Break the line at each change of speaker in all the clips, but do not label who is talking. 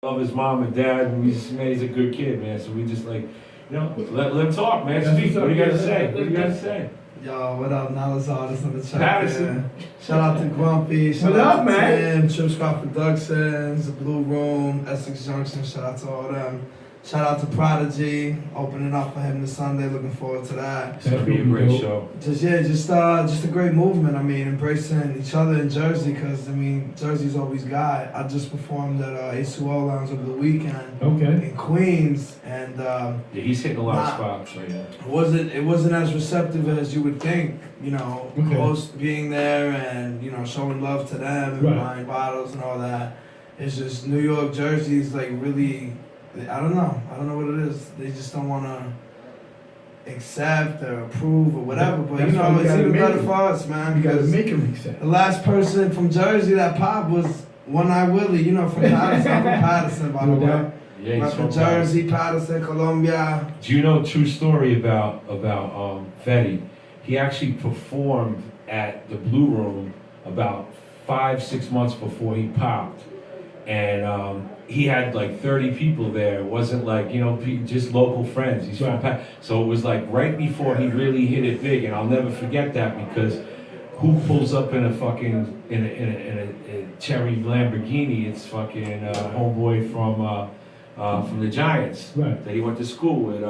love his mom and dad, and man, he's a good kid, man. So we just like, let him talk, man. Speak. What do you got to say? What do you got to say?
Yo, what up, Knowledge Artists on the chat?
Patterson.
Shout out to Grumpy. Shout
What
out
up,
to
man?
Tim, Trip Scott Productions, The Blue Room, Essex Junction. Shout out to all them. Shout out to Prodigy, opening up for him this Sunday. Looking forward to that.
It's gonna be a great show.
Just a great movement. I mean, embracing each other in Jersey, because I mean, Jersey's always got. I just performed at A2O Lounge over the weekend.
Okay.
In Queens, and
Yeah, he's hitting a lot of spots right now.
it wasn't as receptive as you would think. You know,
Okay.
host being there and showing love to them and
Right.
buying bottles and all that. It's just New York, Jersey is like really. I don't know what it is. They just don't want to accept or approve or whatever. But
That's why we
it's
gotta
even
make
better
it.
for us, man.
You gotta
Because
make him accept.
the last person from Jersey that popped was One Eye Willie. From Patterson. I'm from Patterson, by the
No
way.
doubt.
Yeah,
I'm
he's
from
from
Jersey, Patterson, Colombia.
Do you know a true story about Fetty? He actually performed at the Blue Room about 5-6 months before he popped, and he had like 30 people there. It wasn't like just local friends. He's from so it was like right before he really hit it big, and I'll never forget that because who pulls up in a fucking in a cherry Lamborghini? It's fucking homeboy from the Giants
Right.
that he went to school with.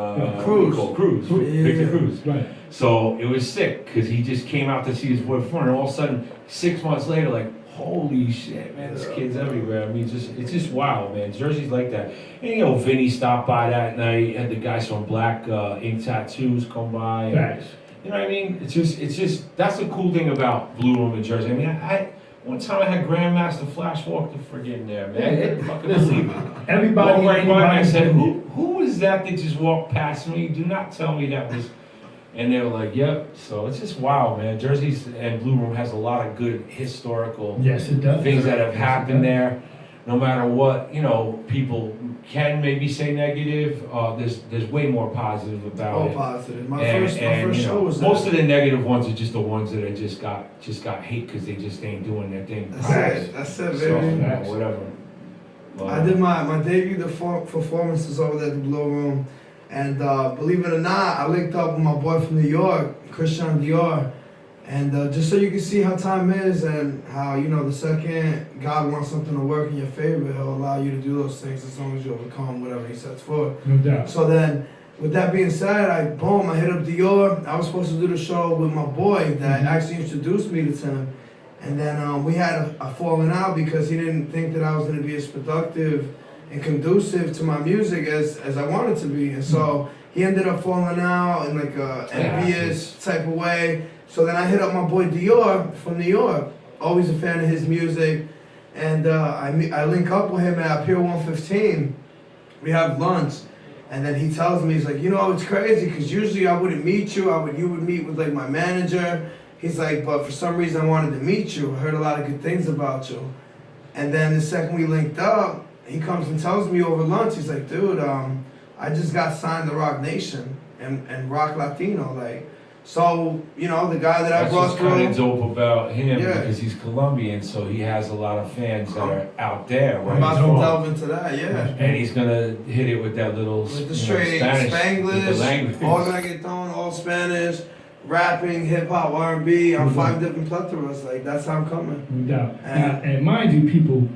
Cruz.
Cruz,
Yeah.
Victor Cruz.
Right.
So it was sick because he just came out to see his boy perform, and all of a sudden, 6 months later, like, holy shit, man, this kid's everywhere. I mean, it's just wild, man. Jersey's like that. And Vinny stopped by that night, had the guys from Black Ink Tattoos come by. And,
Facts.
you know what I mean? It's just that's the cool thing about Blue Room in Jersey. I mean, I one time I had Grandmaster Flash walk the friggin' there, man. I didn't fucking believe it.
Everybody.
Walked right by me. I said,
anybody-
who was that just walked past me? Do not tell me that was. And they were like, yep. So it's just wild, man. Jersey's and Blue Room has a lot of good historical
Yes, it does.
things that have
Yes, it
happened
does.
there. No matter what, people can maybe say negative. There's way more positive about
All
it.
positive. My
And,
first
you
show
know,
was
most
there.
of the negative ones are just the ones that are just got hate because they just ain't doing their thing.
That's it,
So,
baby.
whatever.
I did my debut performances over there at the Blue Room, and believe it or not, I linked up with my boy from New York, Christian Dior, and just so you can see how time is and how the second God wants something to work in your favor, He'll allow you to do those things as long as you overcome whatever He sets forth.
No doubt.
So then, with that being said, I hit up Dior. I was supposed to do the show with my boy that actually introduced me to Tim. And then we had a falling out because he didn't think that I was going to be as productive and conducive to my music as I wanted to be. And so he ended up falling out in like a envious type of way. So then I hit up my boy Dior from New York, always a fan of his music. And I link up with him at Pier 115. We have lunch. And then he tells me, he's like, it's crazy because usually I wouldn't meet you. You would meet with like my manager. He's like, but for some reason I wanted to meet you. I heard a lot of good things about you. And then the second we linked up, he comes and tells me over lunch, he's like, dude, I just got signed to Rock Nation and Rock Latino. Like, so, the guy that I
That's
brought
what's kind of
through.
dope about him
Yeah.
because he's Colombian, so he has a lot of fans that are out there. Where
I'm about
he's
to
from.
delve into that, yeah.
And he's gonna hit it with that little
With the straight
Spanish,
Spanglish,
with the language.
all reggaeton, all Spanish, rapping, hip hop, R&B. I'm 5 different plethoras. Like, that's how I'm coming.
No doubt.
And-
And mind you, people,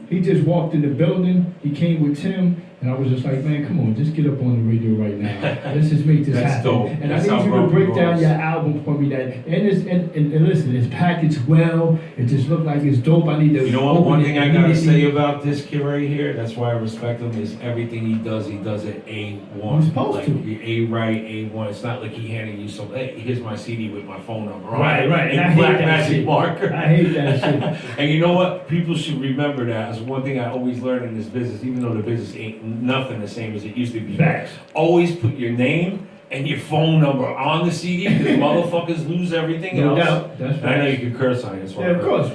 he just walked in the building. He came with Tim, and I was just like, man, come on, just get up on the radio right now. Let's just make this
That's
happen.
dope.
And
That's
I
how
need you to
Grumpy
break down
rolls.
your album for me. And listen, it's packaged well. It just looked like it's dope. I need to.
You know what?
open
One
it
thing I gotta
immediately.
say about this kid right here, that's why I respect him, is everything he does it A1.
He's supposed
like,
to.
A right, A1. It's not like he handed you some, hey, here's my CD with my phone number on
Right,
it.
right. And I
In
hate
black
that
magic
shit.
marker.
I hate that shit.
And you know what? People should remember that as one thing I always learned in this business, even though the business ain't nothing the same as it used to be.
Facts.
Always put your name and your phone number on the CD because motherfuckers lose everything
No
else.
doubt. That's
And I know
right.
you can curse on it as well.
Yeah, of course.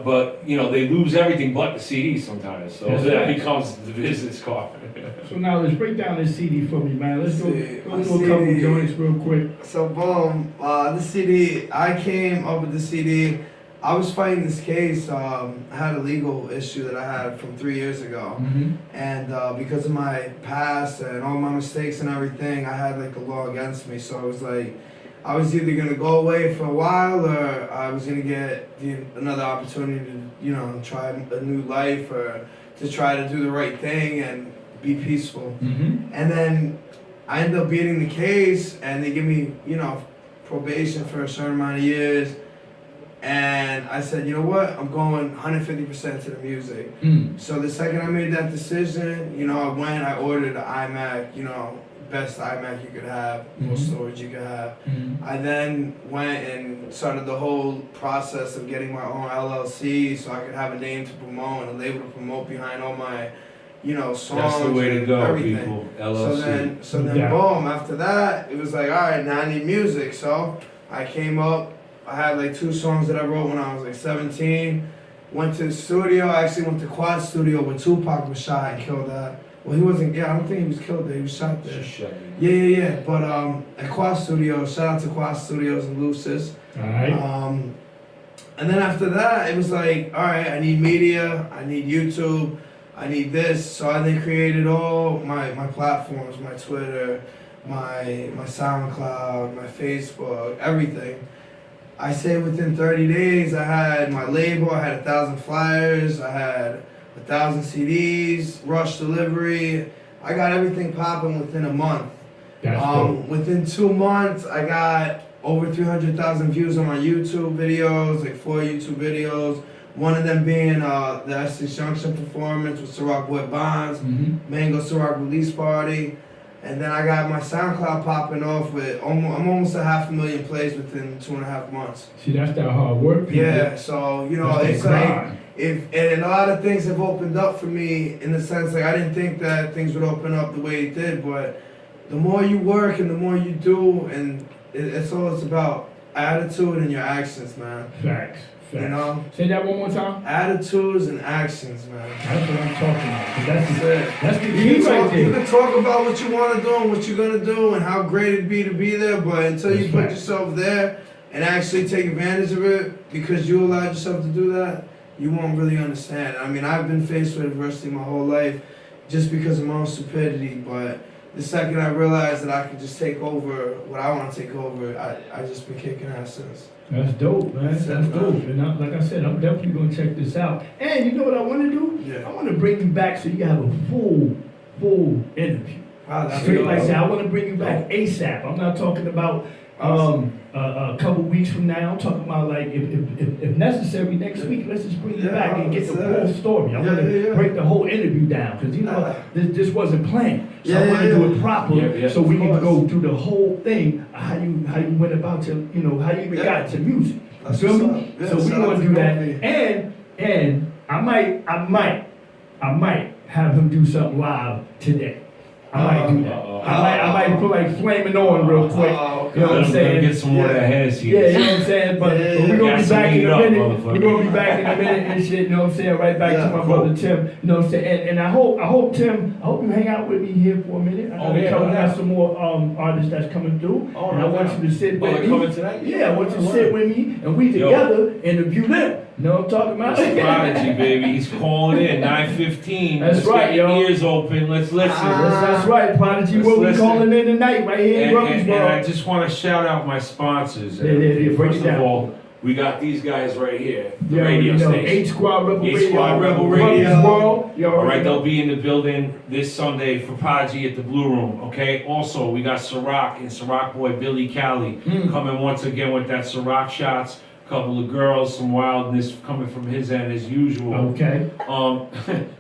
But they lose everything but the CD sometimes. So
That's
that
right.
becomes the business card.
So now let's break down this CD for me, man. Let's go
See,
through
my
a couple
CD.
joints real quick.
So boom, the CD. I came up with the CD I was fighting this case. I had a legal issue that I had from 3 years ago. And because of my past and all my mistakes and everything, I had like a law against me. So it was like, I was either gonna go away for a while or I was gonna get another opportunity to, you know, try a new life or to try to do the right thing and be peaceful. And then I ended up beating the case and they give me, you know, probation for a certain amount of years. And I said, you know what, I'm going 150% to the music. So the second I made that decision, you know, I ordered an iMac, you know, best iMac you could have, most storage you could have. I then went and started the whole process of getting my own LLC so I could have a name to promote and a label to promote behind all my, you know, songs.
That's the way to go,
everything.
people. LLC.
So then boom, after that, it was like, all right, now I need music. So I came up, I had like 2 songs that I wrote when I was like 17. Went to the studio, I actually went to Quad Studio where Tupac was shot and killed at. Well, he wasn't, I don't think he was killed there, he was shot there. Yeah. But at Quad Studio, shout out to Quad Studios in Lucis.
Alright.
And then after that, it was like, all right, I need media, I need YouTube, I need this. So I then created all my platforms, my Twitter, my SoundCloud, my Facebook, everything. I say within 30 days, I had my label, I had 1,000 flyers, I had 1,000 CDs, rush delivery. I got everything popping within a month. Within 2 months, I got over 300,000 views on my YouTube videos, like 4 YouTube videos. One of them being the Essex Junction performance with Ciroc Boy Bonds, Mango Ciroc release party. And then I got my SoundCloud popping off with I'm almost 500,000 plays within 2.5 months.
See, that's that hard work, people.
Yeah, so you know, it's like and a lot of things have opened up for me in the sense like I didn't think that things would open up the way it did, but the more you work and the more you do, and it's all it's about attitude and your actions, man.
Facts.
You know?
Say that one more time.
Attitudes and actions, man.
That's what I'm talking about. That's it. That's the
You
key right there.
You can talk about what you want to do and what you're gonna do and how great it'd be to be there, but until you put yourself there and actually take advantage of it because you allowed yourself to do that, you won't really understand. I mean, I've been faced with adversity my whole life just because of my own stupidity, but the second I realized that I could just take over what I want to take over, I just been kicking ass since.
That's dope, man. That's dope. And like I said, I'm definitely going to check this out. And you know what I want to do?
Yeah.
I want to bring you back so you can have a full interview. Straight like that. I want to bring you back ASAP. I'm not talking about a couple weeks from now. I'm talking about like if necessary next week. Let's just bring you back and get the full story. I want to break the whole interview down because you know this wasn't planned. So I want to do it properly so we can go through the whole thing. How you went about to how you even got to music. You feel me? So we want to do that. And I might have him do something live today. I might do that. I might put like Flaming On real quick. You know what I'm saying?
Get some more of that Hennessy.
Yeah, you know what I'm saying? But we're going to be back in a minute. We're going to be back in a minute and shit, you know what I'm saying? Right back to my brother Tim. You know what I'm saying? And I hope Tim, you hang out with me here for a minute. I have some more artists that's coming through. And I want you to sit with me.
Coming tonight?
Yeah, I want you to sit with me and we together interview them. You know what I'm talking about?
It's Prodigy, baby. He's calling in 9:15.
That's right,
get your ears open. Let's listen.
That's right, Prodigy. We'll be calling in tonight right here in Rutgers.
And I just want to shout out my sponsors. First of all, we got these guys right here. The radio station.
8 Squad Rebel Radio.
8 Squad Rebel Radio.
All
right, they'll be in the building this Sunday for Prodigy at the Blue Room. Okay. Also, we got Ciroc and Ciroc boy Billy Cali coming once again with that Ciroc shots. Couple of girls, some wildness coming from his end as usual.
Okay.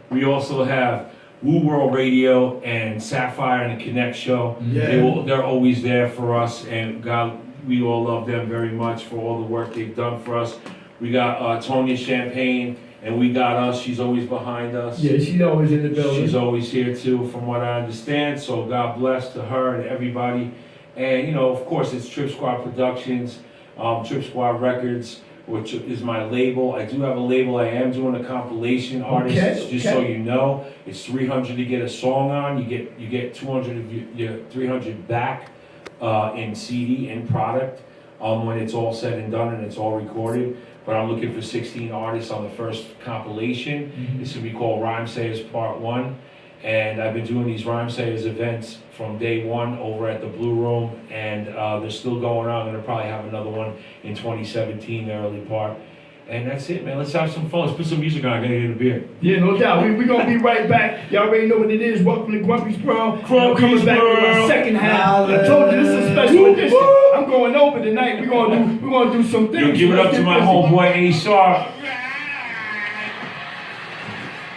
We also have Woo World Radio and Sapphire and the Connect Show. Yeah. They're always there for us, and God, we all love them very much for all the work they've done for us. We got Tonya Champagne, and we got us. She's always behind us.
Yeah, she's always in the building.
She's always here too, from what I understand. So God bless to her and everybody. And you know, of course, it's Trip Squad Productions. Trip Squad Records, which is my label. I do have a label. I am doing a compilation artists, just so you know. It's $300 to get a song on. You get 200 of your 300 back in CD and product when it's all said and done and it's all recorded. but I'm looking for 16 artists on the first compilation. It's gonna be called Rhyme Sayers Part 1. And I've been doing these Rhyme Sayers events from day one over at the Blue Room, and they're still going on. I'm gonna probably have another one in 2017, the early part. And that's it, man. Let's have some fun. Let's put some music on. I gotta get a beer.
Yeah, no doubt. We're gonna be right back. Y'all already know what it is. Welcome to Grumpy's World. Coming back with my second half. I told you this is a special edition. I'm going over tonight. We're gonna do some things.
Yo, give it up to my homeboy A Sharp.